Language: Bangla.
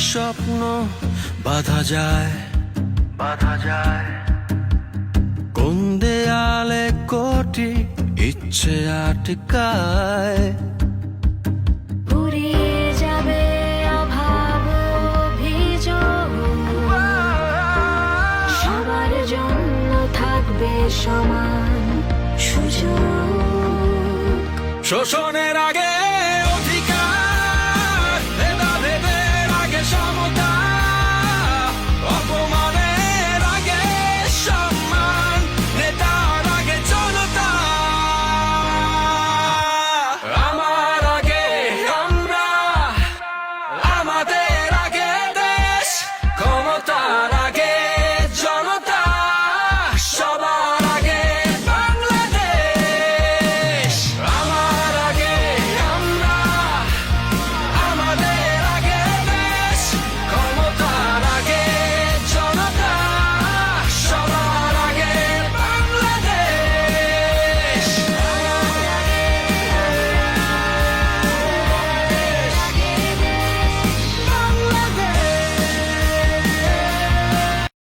স্বপ্ন বাধা যায়, কোন দেয়ালে কোটি ইচ্ছে আটকায়। ফুরিয়ে যাবে অভাব অভিযোগ, সবার জন্য থাকবে সমান সুযোগ। শোষণে